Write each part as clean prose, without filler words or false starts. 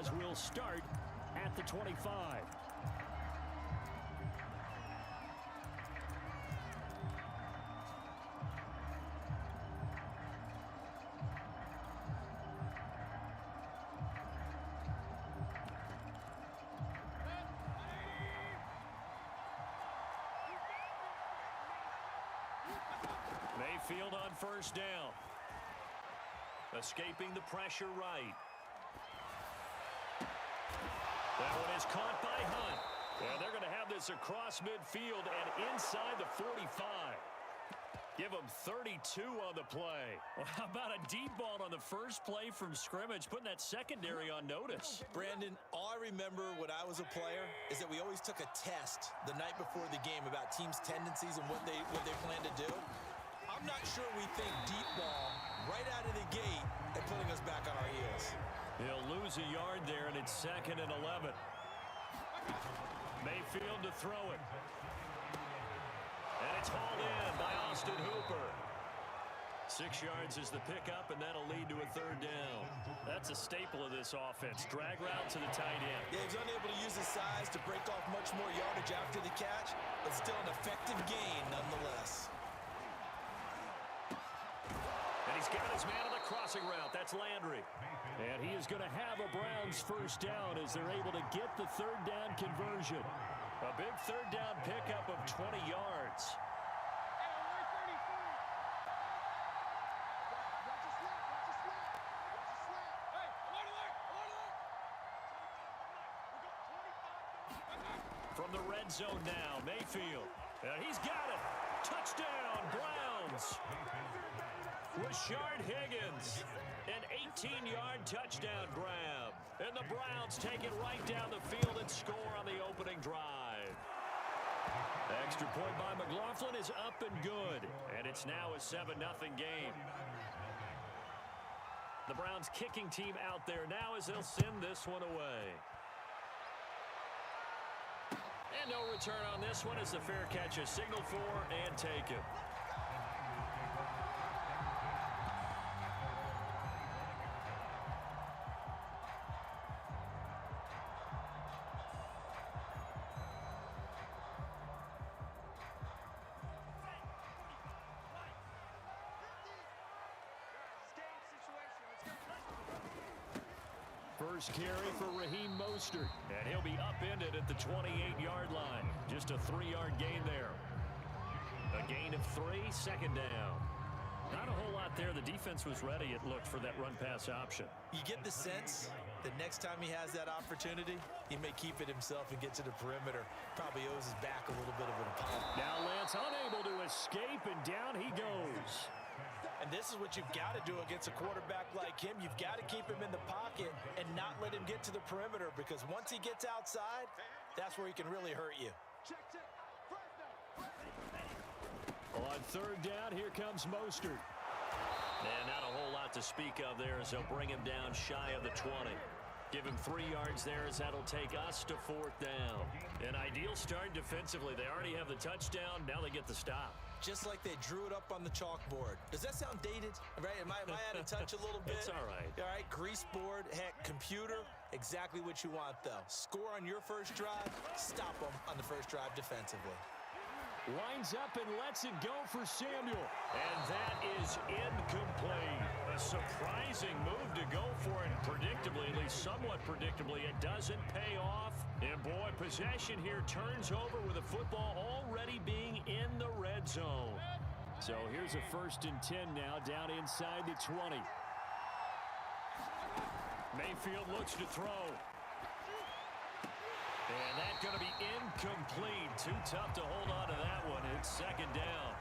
as we'll start at the 25. Mayfield on first down. Escaping the pressure right. That one is caught by Hunt. And they're going to have this across midfield and inside the 45. Give them 32 on the play. Well, how about a deep ball on the first play from scrimmage, putting that secondary on notice? Brandon, all I remember when I was a player is that we always took a test the night before the game about teams' tendencies and what they plan to do. I'm not sure we think deep ball right out of the gate and putting us back on our heels. He'll lose a yard there, and it's 2nd and 11. Mayfield to throw it. And it's hauled in by Austin Hooper. 6 yards is the pickup, and that'll lead to a 3rd down. That's a staple of this offense. Drag route to the tight end. Yeah, he's unable to use his size to break off much more yardage after the catch, but still an effective gain nonetheless. And he's got his man on the crossing route. That's Landry. And he is going to have a Browns 1st down as they're able to get the 3rd down conversion. A big 3rd down pickup of 20 yards. From the red zone now, Mayfield. And he's got it. Touchdown, Browns. Rashard Higgins, an 18-yard touchdown grab. And the Browns take it right down the field and score on the opening drive. Extra point by McLaughlin is up and good. And it's now a 7-0 game. The Browns kicking team out there now as they'll send this one away. And no return on this one as the fair catch is signaled for and taken. First carry for Raheem Mostert, and he'll be upended at the 28-yard line. Just a 3-yard gain there. A gain of 3, 2nd down. Not a whole lot there. The defense was ready, it looked, for that run-pass option. You get the sense that next time he has that opportunity, he may keep it himself and get to the perimeter. Probably owes his back a little bit of an apology. Now Lance unable to escape, and down he goes. And this is what you've got to do against a quarterback like him. You've got to keep him in the pocket and not let him get to the perimeter, because once he gets outside, that's where he can really hurt you. On 3rd down, here comes Mostert. And not a whole lot to speak of there as they'll bring him down shy of the 20. Give him 3 yards there as that'll take us to 4th down. An ideal start defensively. They already have the touchdown. Now they get the stop. Just like they drew it up on the chalkboard. Does that sound dated? Right? Am I out of touch a little bit? It's all right. All right, grease board, heck, computer, exactly what you want, though. Score on your first drive, stop them on the first drive defensively. Lines up and lets it go for Samuel. And that is incomplete. A surprising move to go for it predictably, at least somewhat predictably. It doesn't pay off. And boy, possession here turns over with the football already being in the red zone. So here's a 1st and 10 now down inside the 20. Mayfield looks to throw. And that's going to be incomplete. Too tough to hold on to that one. It's 2nd down.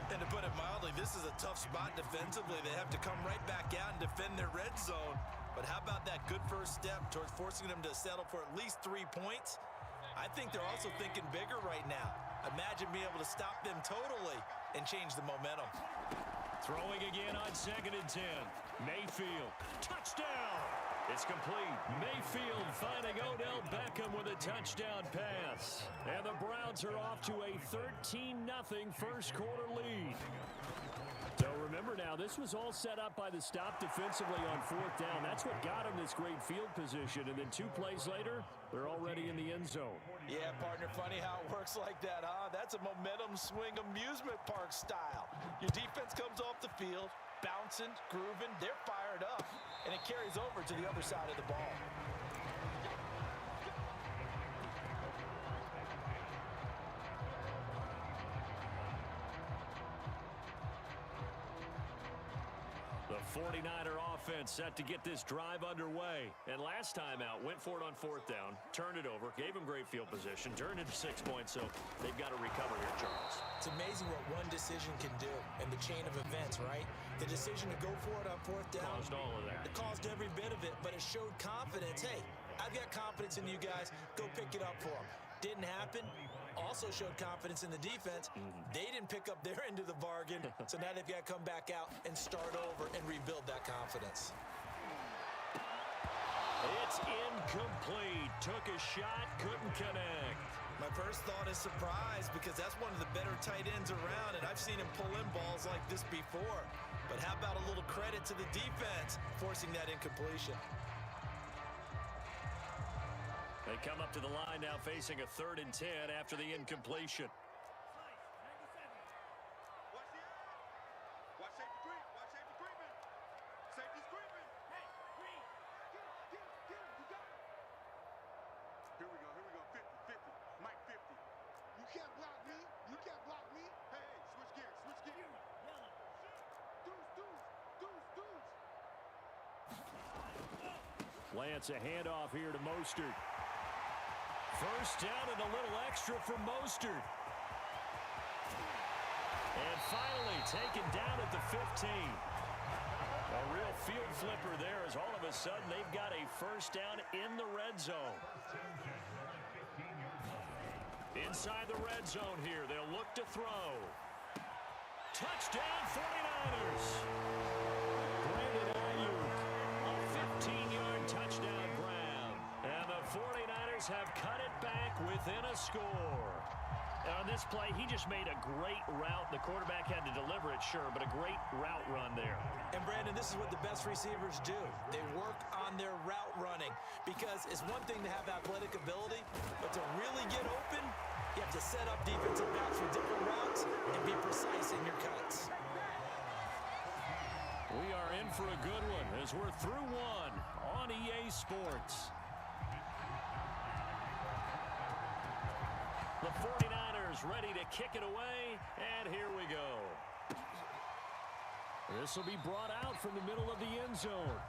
And to put it mildly, this is a tough spot defensively. They have to come right back out and defend their red zone. But how about that good first step towards forcing them to settle for at least 3 points? I think they're also thinking bigger right now. Imagine being able to stop them totally and change the momentum. Throwing again on 2nd and 10. Mayfield. Touchdown! It's complete. Mayfield finding Odell Beckham with a touchdown pass. And the Browns are off to a 13-0 first quarter lead. So remember Remember now, this was all set up by the stop defensively on fourth down. That's what got him this great field position. And then 2 plays later, they're already in the end zone. Yeah, partner, funny how it works like that, huh? That's a momentum swing amusement park style. Your defense comes off the field, bouncing, grooving, they're fired up, and it carries over to the other side of the ball. The 49er offense set to get this drive underway. And last time out, went for it on fourth down, turned it over, gave them great field position, turned into 6 points, so they've got to recover here, Charles. It's amazing what one decision can do in the chain of events, right? The decision to go for it on fourth down. Caused all of that. It caused every bit of it, but it showed confidence. Hey, I've got confidence in you guys. Go pick it up for them. Didn't happen. Also showed confidence in the defense. They didn't pick up their end of the bargain, so now they've got to come back out and start over and rebuild that confidence. It's incomplete. Took a shot, couldn't connect. My first thought is surprise because that's one of the better tight ends around, and I've seen him pull in balls like this before. But how about a little credit to the defense forcing that incompletion? They come up to the line now facing a 3rd and 10 after the incompletion. Here we go, 50-50, Mike 50. You can't block me, Hey, switch gears. Deuce. Lance, a handoff here to Mostert. First down and a little extra for Mostert. And finally taken down at the 15. A real field flipper there as all of a sudden they've got a first down in the red zone. Inside the red zone here, they'll look to throw. Touchdown 49ers. Brandon Ayuk, a 15-yard touchdown grab. And the 49ers have cut it back within a score. And on this play, he just made a great route. The quarterback had to deliver it, sure, but a great route run there. And, Brandon, this is what the best receivers do. They work on their route running because it's one thing to have athletic ability, but to really get open, you have to set up defensive backs for different routes and be precise in your cuts. We are in for a good one as we're through one on EA Sports. The 49ers ready to kick it away, and here we go. This will be brought out from the middle of the end zone.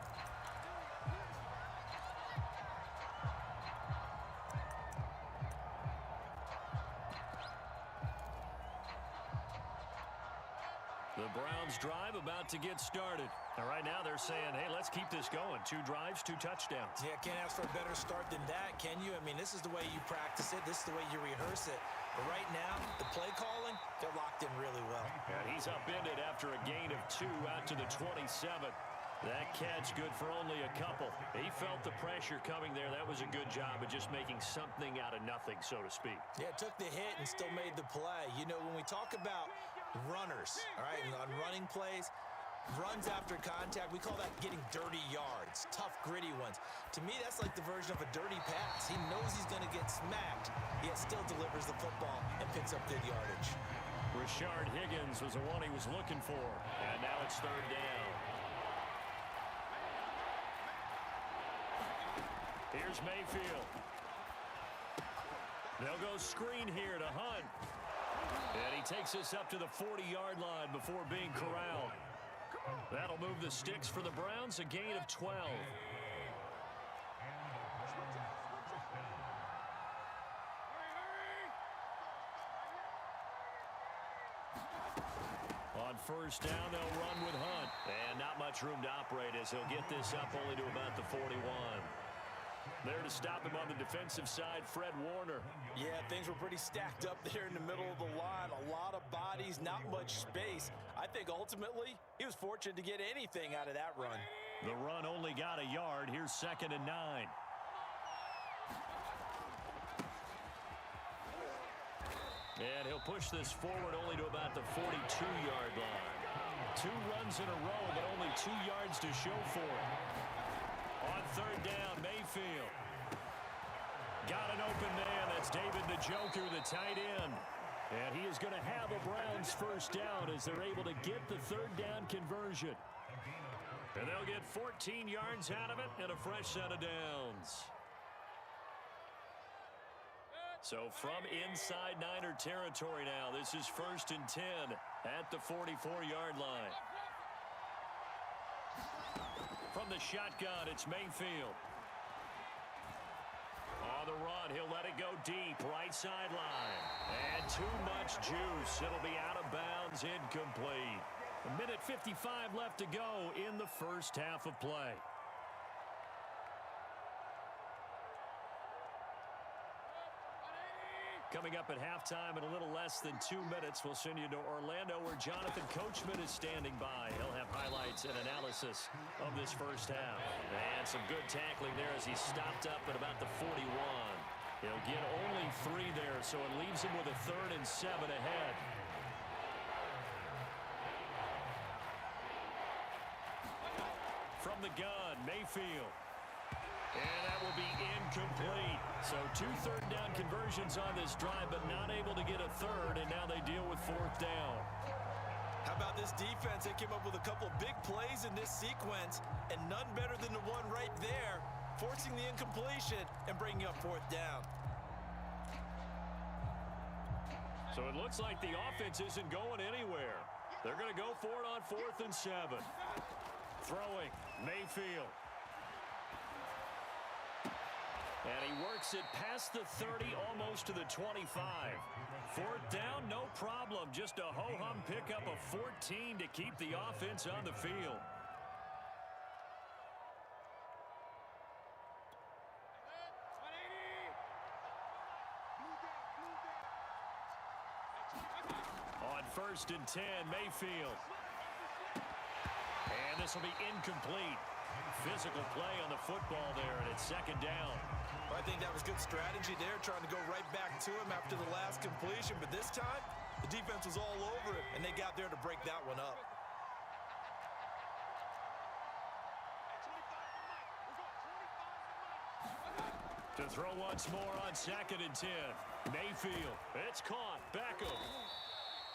The Browns drive about to get started. And right now they're saying, hey, let's keep this going. 2 drives, 2 touchdowns. Yeah, can't ask for a better start than that, can you? I mean, this is the way you practice it. This is the way you rehearse it. But right now, the play calling, they're locked in really well. And he's upended after a gain of 2 out to the 27. That catch good for only a couple. He felt the pressure coming there. That was a good job of just making something out of nothing, so to speak. Yeah, took the hit and still made the play. You know, when we talk about runners, all right, on running plays, runs after contact, we call that getting dirty yards, tough, gritty ones. To me, that's like the version of a dirty pass. He knows he's going to get smacked, yet still delivers the football and picks up good yardage. Rashard Higgins was the one he was looking for, and now it's 3rd down. Here's Mayfield. They'll go screen here to Hunt. And he takes us up to the 40-yard line before being corralled. That'll move the sticks for the Browns, a gain of 12. On first down, they'll run with Hunt. And not much room to operate as he'll get this up only to about the 41. There to stop him on the defensive side, Fred Warner. Yeah, things were pretty stacked up there in the middle of the line. A lot of bodies, not much space. I think ultimately he was fortunate to get anything out of that run. The run only got a yard. Here's 2nd and 9. And he'll push this forward only to about the 42-yard line. 2 runs in a row, but only 2 yards to show for it. On third down, Mayfield. Got an open man. That's David Njoku, the tight end. And he is going to have a Browns first down as they're able to get the third down conversion. And they'll get 14 yards out of it and a fresh set of downs. So from inside Niner territory now, this is 1st and 10 at the 44-yard line. From the shotgun, it's Mayfield. On the run, he'll let it go deep, right sideline. And too much juice. It'll be out of bounds, incomplete. 1:55 left to go in the first half of play. Coming up at halftime in a little less than 2 minutes, we'll send you to Orlando where Jonathan Coachman is standing by. He'll have highlights and analysis of this first half. And some good tackling there as he stopped up at about the 41. He'll get only 3 there, so it leaves him with a 3rd and 7 ahead. From the gun, Mayfield. And that will be incomplete. So 2 third-down conversions on this drive, but not able to get a 3rd, and now they deal with 4th down. How about this defense? They came up with a couple big plays in this sequence, and none better than the one right there, forcing the incompletion and bringing up 4th down. So it looks like the offense isn't going anywhere. They're going to go for it on 4th and 7. Throwing, Mayfield. And he works it past the 30, almost to the 25. 4th down, no problem. Just a ho-hum pickup of 14 to keep the offense on the field. On 1st and 10, Mayfield. And this will be incomplete. Physical play on the football there, and it's 2nd down. I think that was good strategy there, trying to go right back to him after the last completion. But this time, the defense was all over it, and they got there to break that one up. To throw once more on 2nd and 10. Mayfield, it's caught. Beckham.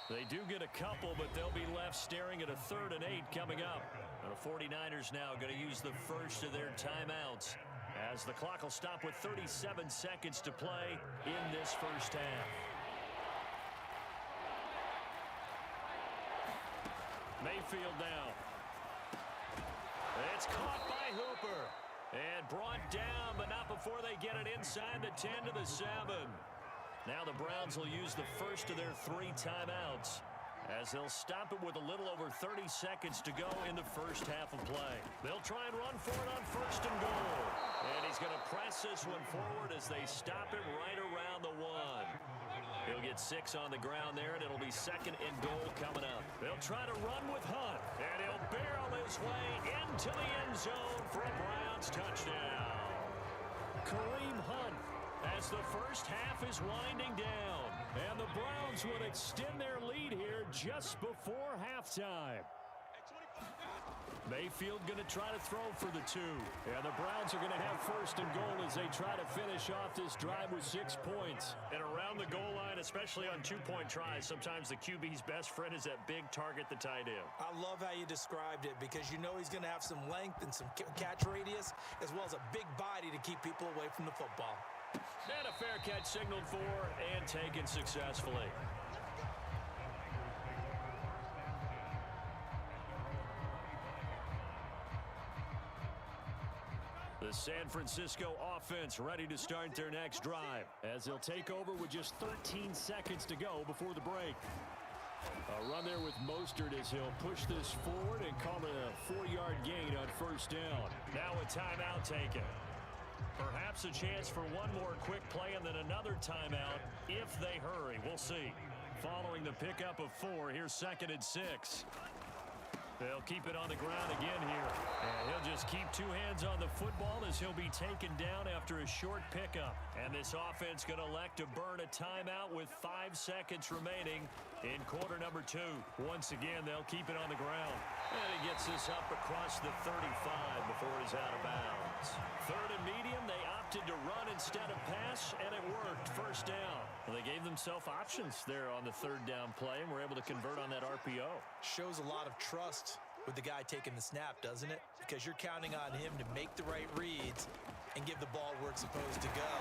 They do get a couple, but they'll be left staring at a 3rd and 8 coming up. And the 49ers now going to use the first of their timeouts as the clock will stop with 37 seconds to play in this first half. Mayfield now. It's caught by Hooper. And brought down, but not before they get it inside the 10 to the 7. Now the Browns will use the first of their 3 timeouts as they'll stop it with a little over 30 seconds to go in the first half of play. They'll try and run for it on 1st and goal. And he's going to press this one forward as they stop it right around the 1. He'll get 6 on the ground there, and it'll be 2nd and goal coming up. They'll try to run with Hunt, and he'll barrel his way into the end zone for a Browns touchdown. Kareem Hunt as the first half is winding down, and the Browns would extend their lead here just before halftime. Mayfield going to try to throw for the 2, and the Browns are going to have 1st and goal as they try to finish off this drive with 6 points. And around the goal line, especially on 2-point tries, sometimes the QB's best friend is that big target, the tight end. I love how you described it because you know he's going to have some length and some catch radius as well as a big body to keep people away from the football. And a fair catch signaled for and taken successfully. The San Francisco offense ready to start their next drive as they'll take over with just 13 seconds to go before the break. A run there with Mostert as he'll push this forward and call it a 4-yard gain on 1st down. Now a timeout taken. Perhaps a chance for one more quick play and then another timeout if they hurry. We'll see. Following the pickup of 4, here's 2nd and 6. They'll keep it on the ground again here. And he'll just keep two hands on the football as he'll be taken down after a short pickup. And this offense going to elect to burn a timeout with 5 seconds remaining in quarter number 2. Once again, they'll keep it on the ground. And he gets this up across the 35 before he's out of bounds. Third and medium, they opted to run instead of pass, and it worked. First down. Well, they gave themselves options there on the third down play and were able to convert on that RPO. Shows a lot of trust with the guy taking the snap, doesn't it? Because you're counting on him to make the right reads and give the ball where it's supposed to go.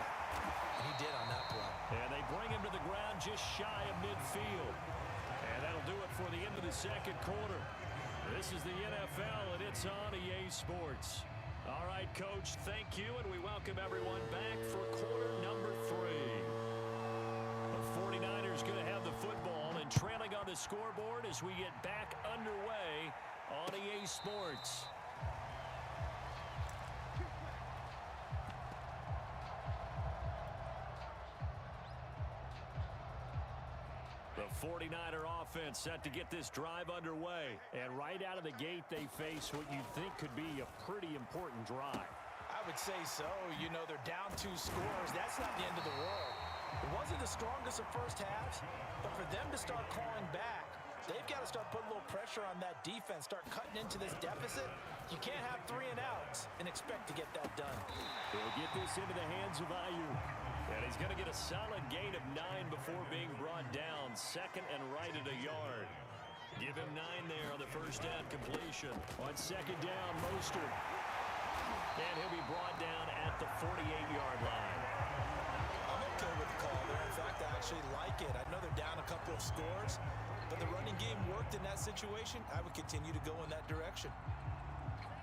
And he did on that play. And they bring him to the ground just shy of midfield. And that'll do it for the end of the second quarter. This is the NFL, and it's on EA Sports. All right, Coach, thank you, and we welcome everyone back for quarter number 3. The 49ers going to have the football and trailing on the scoreboard as we get back underway on EA Sports. The 49er offense set to get this drive underway. And right out of the gate, they face what you think could be a pretty important drive. I would say so. You know, they're down 2 scores. That's not the end of the world. It wasn't the strongest of first halves, but for them to start clawing back, they've got to start putting a little pressure on that defense, start cutting into this deficit. You can't have 3 and outs and expect to get that done. They'll get this into the hands of Ayuk. And he's going to get a solid gain of 9 before being brought down. Second and right at a yard. Give him 9 there on the first down completion. On second down, Mostert. And he'll be brought down at the 48-yard line. I'm okay with the call there. In fact, I actually like it. I know they're down a couple of scores, but the running game worked in that situation. I would continue to go in that direction.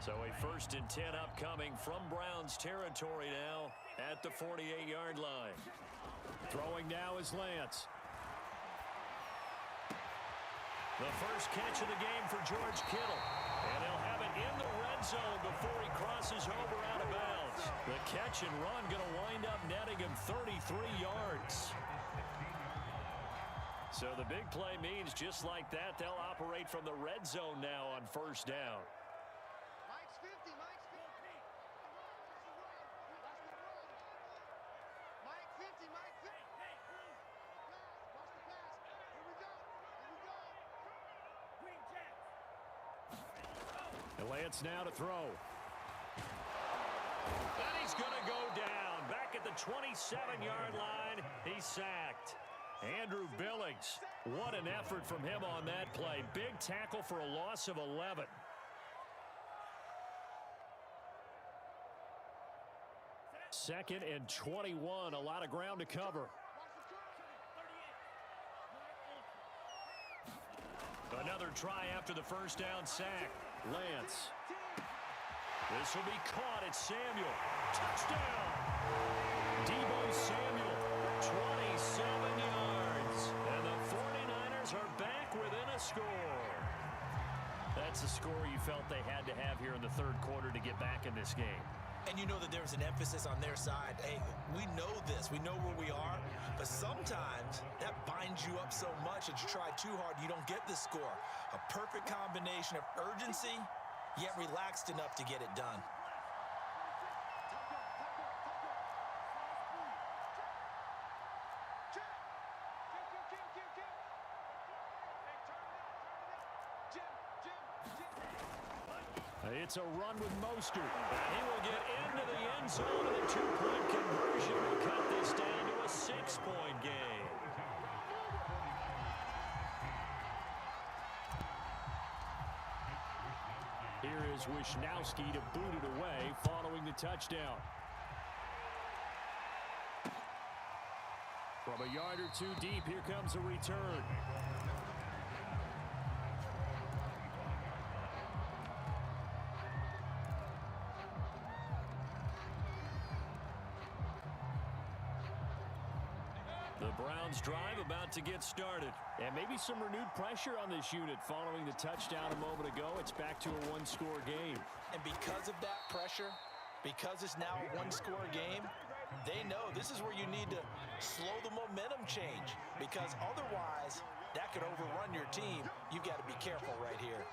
So a 1st and 10 upcoming from Browns territory now at the 48-yard line. Throwing now is Lance. The first catch of the game for George Kittle. And he'll have it in the red zone before he crosses over out of bounds. The catch and run going to wind up netting him 33 yards. So the big play means just like that, they'll operate from the red zone now on first down. Lance now to throw. And he's going to go down. Back at the 27-yard line, he's sacked. Andrew Billings, what an effort from him on that play. Big tackle for a loss of 11. Second and 21, a lot of ground to cover. Another try after the first down sack. Lance. This will be caught at Samuel. Touchdown! Deebo Samuel, 27 yards. And the 49ers are back within a score. That's a score you felt they had to have here in the third quarter to get back in this game. And you know that there's an emphasis on their side. Hey, we know this. We know where we are. But sometimes that binds you up so much that you try too hard, you don't get the score. A perfect combination of urgency, yet relaxed enough to get it done. It's a run with Mostert. And he will get into the end zone, and a 2-point conversion will cut this down to a 6-point game. Here is Wisnowski to boot it away following the touchdown. From a yard or 2 deep, here comes a return. The Browns drive about to get started. And maybe some renewed pressure on this unit following the touchdown a moment ago. It's back to a 1-score game. And because of that pressure, because it's now a 1-score game, they know this is where you need to slow the momentum change. Because otherwise, that could overrun your team. You've got to be careful right here.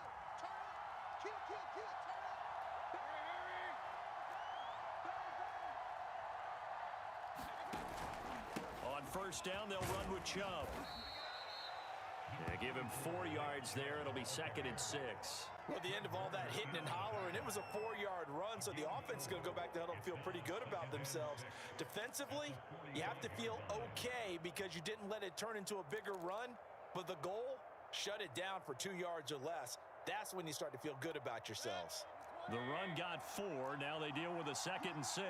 On first down, they'll run with Chubb. They give him 4 yards there. It'll be 2nd and 6. Well, at the end of all that hitting and hollering, it was a 4-yard run, so the offense is going to go back to huddle and feel pretty good about themselves. Defensively, you have to feel okay because you didn't let it turn into a bigger run, but the goal, shut it down for 2 yards or less. That's when you start to feel good about yourselves. The run got 4. Now they deal with a 2nd and 6.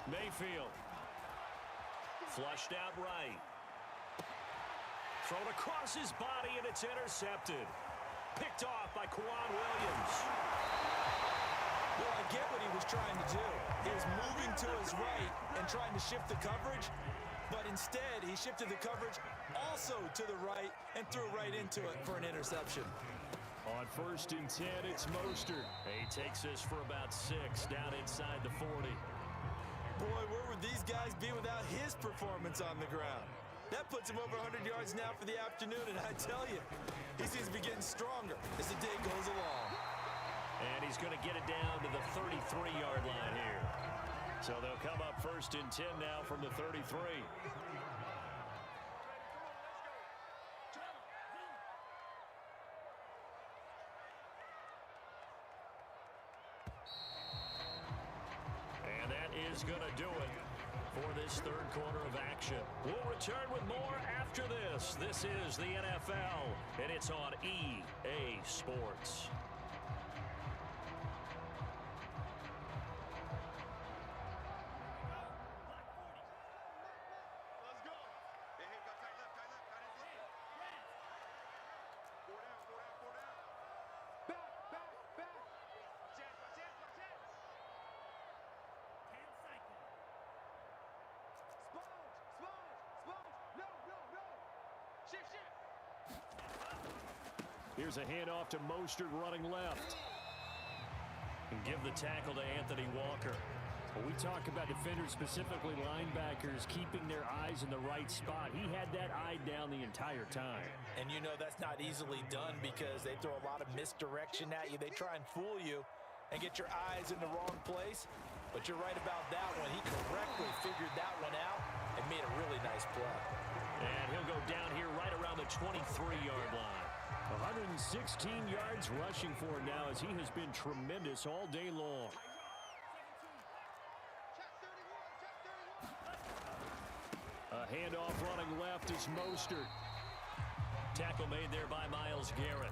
Mayfield. Flushed out right. Thrown across his body, and it's intercepted. Picked off by Quan Williams. Well, I get what he was trying to do. He was moving to his right and trying to shift the coverage, but instead he shifted the coverage also to the right and threw right into it for an interception. On 1st and 10, it's Mostert. He takes this for about 6 down inside the 40. Boy, where would these guys be without his performance on the ground? That puts him over 100 yards now for the afternoon, and I tell you, he seems to be getting stronger as the day goes along. And he's going to get it down to the 33-yard line here. So they'll come up 1st and 10 now from the 33. And that is going to do it for this 3rd quarter of action. We'll return with more after this. This is the NFL, and it's on EA Sports. Let's go. Hey, got tight left, tight left, tight left. 4 down, 4 down, 4 down. Back, back, back. Watch it, watch it, watch it. 10 seconds. Sponge. No. Shift. Here's a handoff to Mostert running left. And give the tackle to Anthony Walker. When we talk about defenders, specifically linebackers, keeping their eyes in the right spot, he had that eye down the entire time. And you know that's not easily done because they throw a lot of misdirection at you. They try and fool you and get your eyes in the wrong place. But you're right about that one. He correctly figured that one out and made a really nice play. And he'll go down here right around the 23-yard line. 116 yards rushing for him now as he has been tremendous all day long. A handoff running left is Mostert. Tackle made there by Myles Garrett.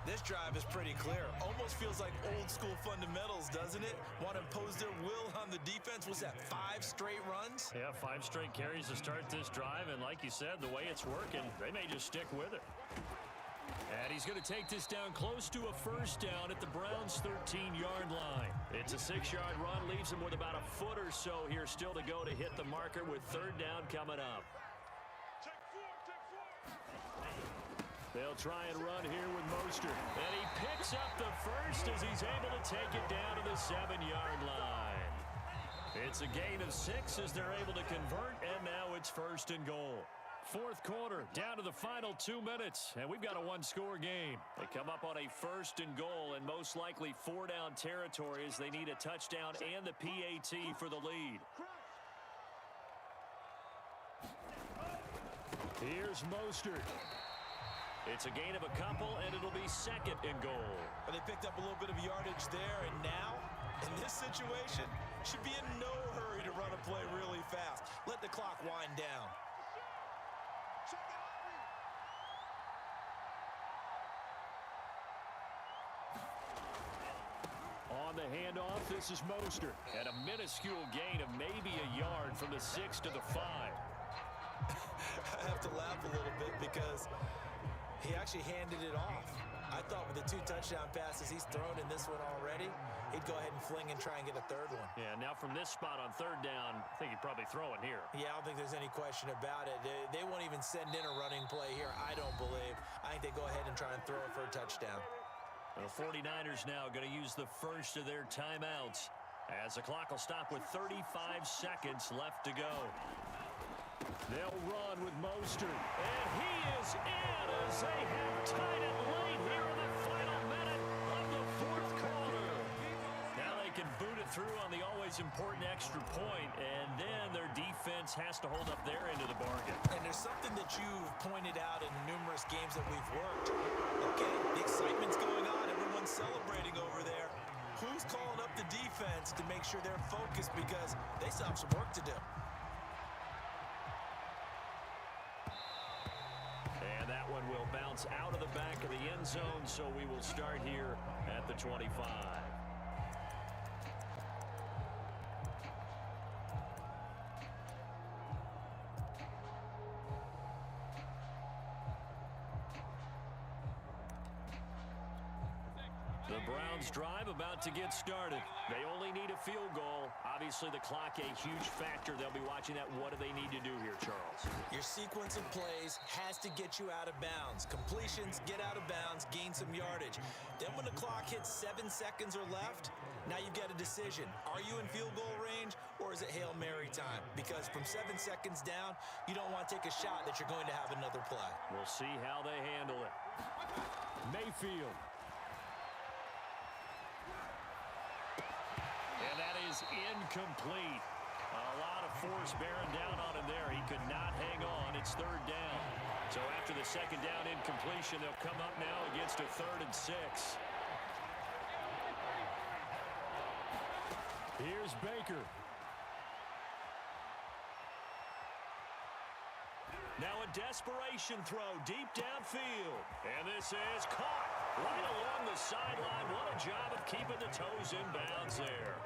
This drive is pretty clear. Almost feels like old school fundamentals, doesn't it? Want to impose their will on the defense. Was that 5 straight runs? Yeah, 5 straight carries to start this drive, and like you said, the way it's working, they may just stick with it. And he's going to take this down close to a 1st down at the Browns' 13-yard line. It's a 6-yard run, leaves him with about a foot or so here still to go to hit the marker with 3rd down coming up. They'll try and run here with Mostert. And he picks up the 1st as he's able to take it down to the 7-yard line. It's a gain of 6 as they're able to convert, and now it's 1st and goal. 4th quarter, down to the final 2 minutes, and we've got a 1-score game. They come up on a 1st and goal, and most likely 4-down territory as they need a touchdown and the PAT for the lead. Here's Mostert. It's a gain of a couple, and it'll be 2nd and goal. But they picked up a little bit of yardage there, and now, in this situation, should be in no hurry to run a play really fast. Let the clock wind down. On the handoff, this is Mostert. And a minuscule gain of maybe a yard from the 6 to the 5. I have to laugh a little bit because he actually handed it off. I thought with the 2 touchdown passes he's thrown in this one already, he'd go ahead and fling and try and get a 3rd one. Yeah, now from this spot on 3rd down, I think he'd probably throw it here. Yeah, I don't think there's any question about it. They won't even send in a running play here, I don't believe. I think they go ahead and try and throw it for a touchdown. The 49ers now going to use the 1st of their timeouts as the clock will stop with 35 seconds left to go. They'll run with Mostert, and he is in as they have tied it late here in the final minute of the 4th quarter. Now they they can boot it through on the always important extra point, and then their defense has to hold up their end of the bargain. And there's something that you've pointed out in numerous games that we've worked. Okay, the excitement's going on. Everyone's celebrating over there. Who's calling up the defense to make sure they're focused because they still have some work to do? And that one will bounce out of the back of the end zone, so we will start here at the 25. The Browns drive about to get started. They only need a field goal. Obviously, the clock a huge factor. They'll be watching that. What do they need to do here, Charles? Your sequence of plays has to get you out of bounds. Completions, get out of bounds, gain some yardage. Then when the clock hits 7 seconds or left, now you've got a decision. Are you in field goal range or is it Hail Mary time? Because from 7 seconds down, you don't want to take a shot that you're going to have another play. We'll see how they handle it. Mayfield. And that is incomplete. A lot of force bearing down on him there. He could not hang on. It's third down. So after the second down incompletion, they'll come up now against a 3rd and 6. Here's Baker. Now a desperation throw deep downfield. And this is caught right along the sideline. What a job of keeping the toes in bounds there.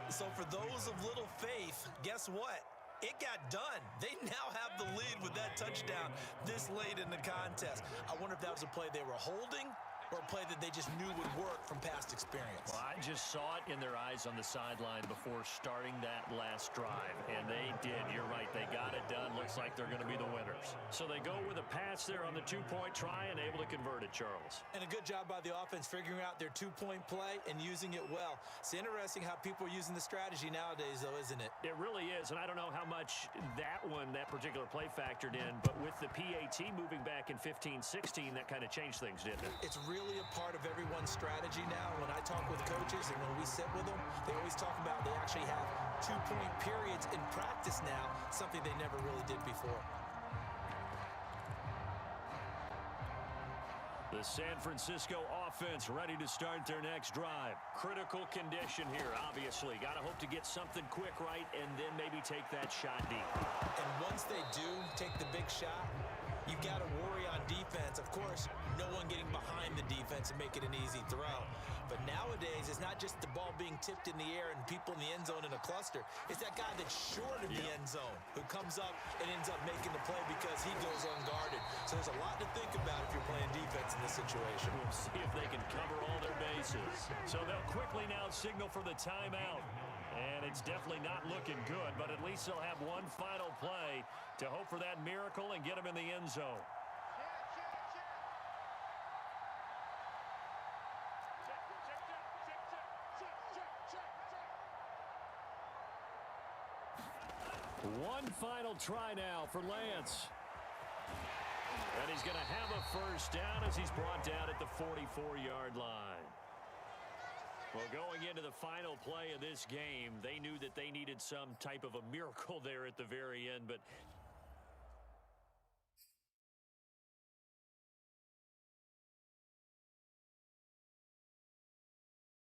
So for those of little faith, guess what? It got done. They now have the lead with that touchdown this late in the contest. I wonder if that was a play they were holding or a play that they just knew would work from past experience. Well, I just saw it in their eyes on the sideline before starting that last drive, and they did. You're right. They got it done. Looks like they're going to be the winners. So they go with a pass there on the two-point try and able to convert it, Charles. And a good job by the offense figuring out their two-point play and using it well. It's interesting how people are using the strategy nowadays, though, isn't it? It really is, and I don't know how much that particular play factored in, but with the PAT moving back in 15-16, that kind of changed things, didn't it? It's really a part of everyone's strategy now. When I talk with coaches and when we sit with them, they always talk about they actually have two-point periods in practice now, something they never really did before. The San Francisco offense ready to start their next drive. Critical condition here, obviously. Got to hope to get something quick right and then maybe take that shot deep. And once they do take the big shot, you've got to worry on defense. Of course, no one getting behind the defense and make it an easy throw. But nowadays, it's not just the ball being tipped in the air and people in the end zone in a cluster. It's that guy that's short of the end zone who comes up and ends up making the play because he goes unguarded. So there's a lot to think about if you're playing defense in this situation. We'll see if they can cover all their bases. So they'll quickly now signal for the timeout. And it's definitely not looking good, but at least they'll have one final play to hope for that miracle and get them in the end zone. One final try now for Lance. And he's going to have a first down as he's brought down at the 44-yard line. Well, going into the final play of this game, they knew that they needed some type of a miracle there at the very end, but